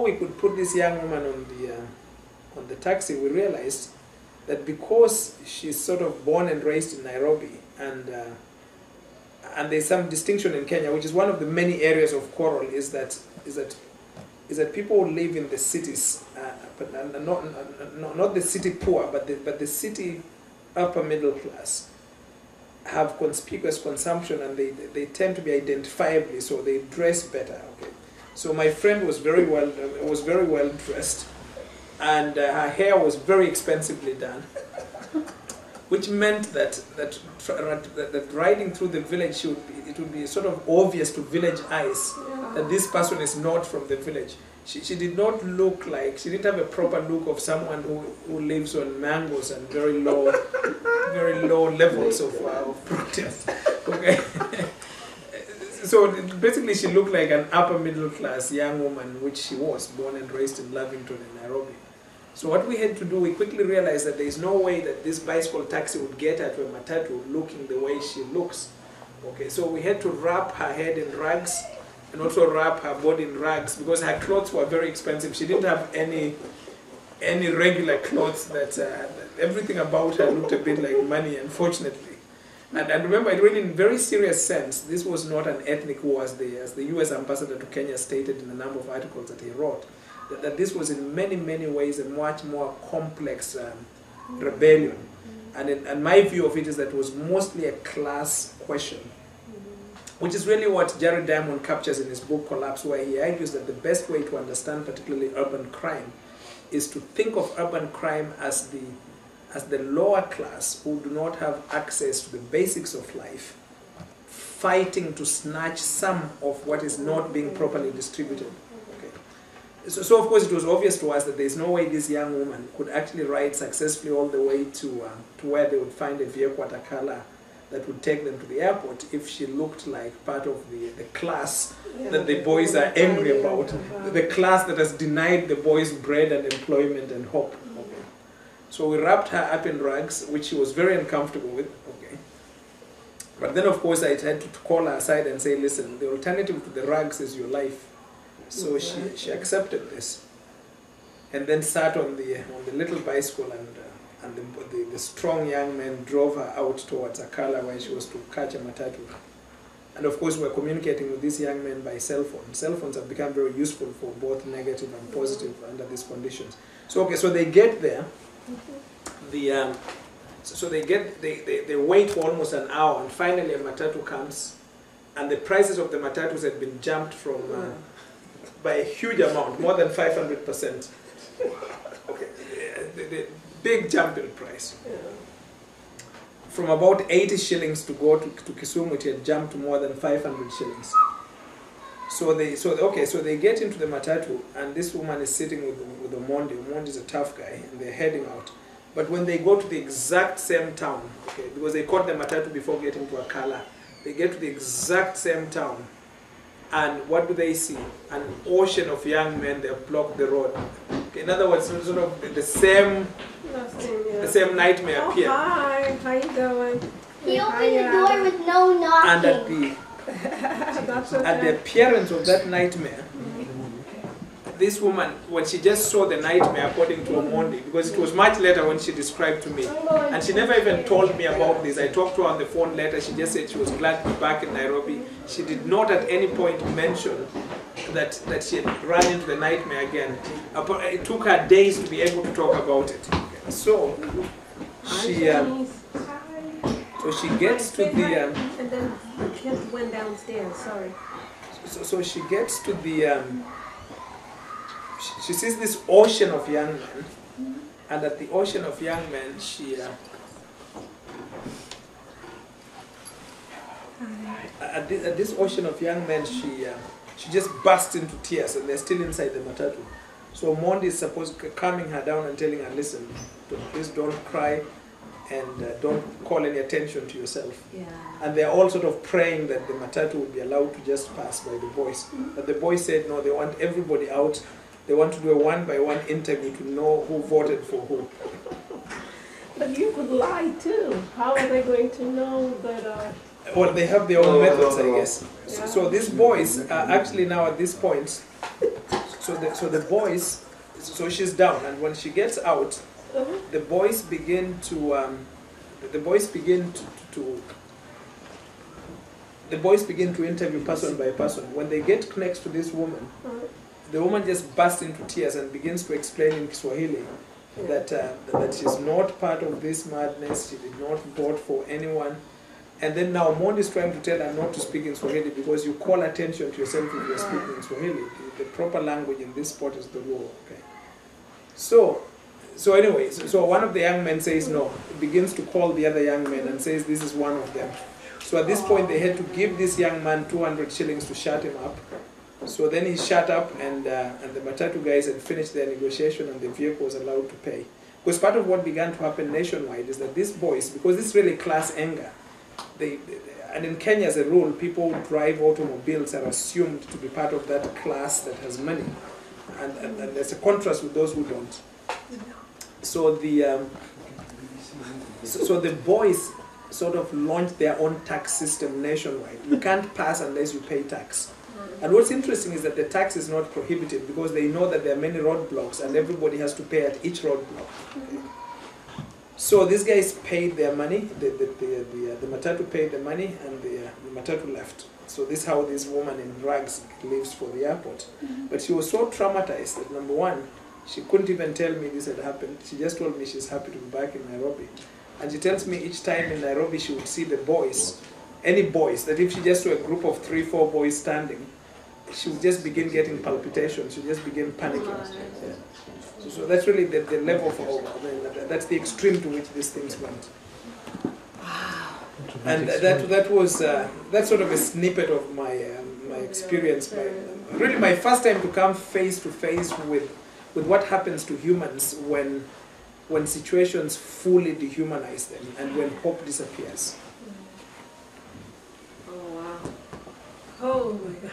we could put this young woman on the taxi, we realized that because she's sort of born and raised in Nairobi, and there's some distinction in Kenya, which is one of the many areas of quarrel, is that people who live in the cities, but not the city poor, but the city upper middle class, have conspicuous consumption, and they tend to be identifiably, so they dress better. Okay, so my friend was very well dressed, and her hair was very expensively done, which meant that riding through the village, it would be sort of obvious to village eyes that this person is not from the village. She did not look like, she didn't have a proper look of someone who lives on mangoes and very low levels of protein. Okay. So basically she looked like an upper middle class young woman, which she was, born and raised in Lavington in Nairobi. So what we had to do, we quickly realized that there is no way that this bicycle taxi would get her to a matatu looking the way she looks. Okay, so we had to wrap her head in rags and also wrap her body in rags, because her clothes were very expensive. She didn't have any regular clothes. That everything about her looked a bit like money, unfortunately. And remember, really, in very serious sense, this was not an ethnic war, as the U.S. ambassador to Kenya stated in a number of articles that he wrote. That this was in many, many ways a much more complex rebellion. And my view of it is that it was mostly a class question, which is really what Jared Diamond captures in his book Collapse, where he argues that the best way to understand particularly urban crime is to think of urban crime as the lower class who do not have access to the basics of life, fighting to snatch some of what is not being properly distributed. So of course it was obvious to us that there's no way this young woman could actually ride successfully all the way to where they would find a vehicle at Akala that would take them to the airport if she looked like part of the class that the boys are angry about, the class that has denied the boys bread and employment and hope. Okay. So we wrapped her up in rags, which she was very uncomfortable with. Okay. But then of course I had to call her aside and say, listen, the alternative to the rags is your life. So she accepted this, and then sat on the little bicycle, and the strong young man drove her out towards Akala, where she was to catch a matatu. And of course, we're communicating with this young man by cell phone. Cell phones have become very useful for both negative and positive under these conditions. So okay, so they get there. So they wait for almost an hour, and finally a matatu comes, and the prices of the matatus had been jumped from. By a huge amount, more than 500%. Okay, the big jump in price. From about 80 shillings to go to Kisumu, it had jumped to more than 500 shillings. So they get into the matatu, and this woman is sitting with Omondi. Omondi is a tough guy, and they're heading out. But when they go to the exact same town, okay, because they caught the matatu before getting to Akala, they get to the exact same town. And what do they see? An ocean of young men that block the road. Okay, in other words, sort of the same nightmare appear. Hi, how you doing? He opened the door with no knocking. And at the appearance of that nightmare, this woman, when she just saw the nightmare, according to Omondi, because it was much later when she described to me, and she never even told me about this. I talked to her on the phone later. She just said she was glad to be back in Nairobi. She did not at any point mention that she had run into the nightmare again. It took her days to be able to talk about it. So she gets to the and then Kim went downstairs. Sorry. So she gets to the. She sees this ocean of young men, and at the ocean of young men, at this ocean of young men, she just bursts into tears, and they're still inside the matatu. So Mondi is supposed to calming her down and telling her, listen, please don't cry, and don't call any attention to yourself. Yeah. And they're all sort of praying that the matatu would be allowed to just pass by the boys. But the boys said no, they want everybody out. They want to do a one-by-one interview to know who voted for who. But you could lie too. How are they going to know that? Well, they have their own methods, I guess. Yeah. So these boys are actually now at this point so the boys, so she's down, and when she gets out, the boys begin to interview person by person. When they get next to this woman, the woman just bursts into tears and begins to explain in Kiswahili that she's not part of this madness. She did not vote for anyone. And then now Mondi is trying to tell her not to speak in Swahili because you call attention to yourself if you're speaking in Swahili. The proper language in this sport is the law. Okay. So anyway, so one of the young men says no. Begins to call the other young men and says this is one of them. So at this point they had to give this young man 200 shillings to shut him up. So then he shut up, and the Matatu guys had finished their negotiation, and the vehicle was allowed to pay. Because part of what began to happen nationwide is that these boys, because this is really class anger, and in Kenya as a rule, people who drive automobiles are assumed to be part of that class that has money. And there's a contrast with those who don't. So the boys sort of launched their own tax system nationwide. You can't pass unless you pay tax. And what's interesting is that the tax is not prohibited because they know that there are many roadblocks and everybody has to pay at each roadblock. Okay. So these guys paid their money, the Matatu paid the money, and the Matatu left. So this is how this woman in rags leaves for the airport. But she was so traumatized that, number one, she couldn't even tell me this had happened. She just told me she's happy to be back in Nairobi. And she tells me each time in Nairobi she would see the boys, any boys, that if she just saw a group of 3, 4 boys standing, she would just begin getting palpitations, she would just begin panicking. Yeah. So that's really the level of, that's the extreme to which these things went. And that was that's sort of a snippet of my my experience. Really my first time to come face to face with what happens to humans when situations fully dehumanize them and when hope disappears. Oh wow. Oh my God.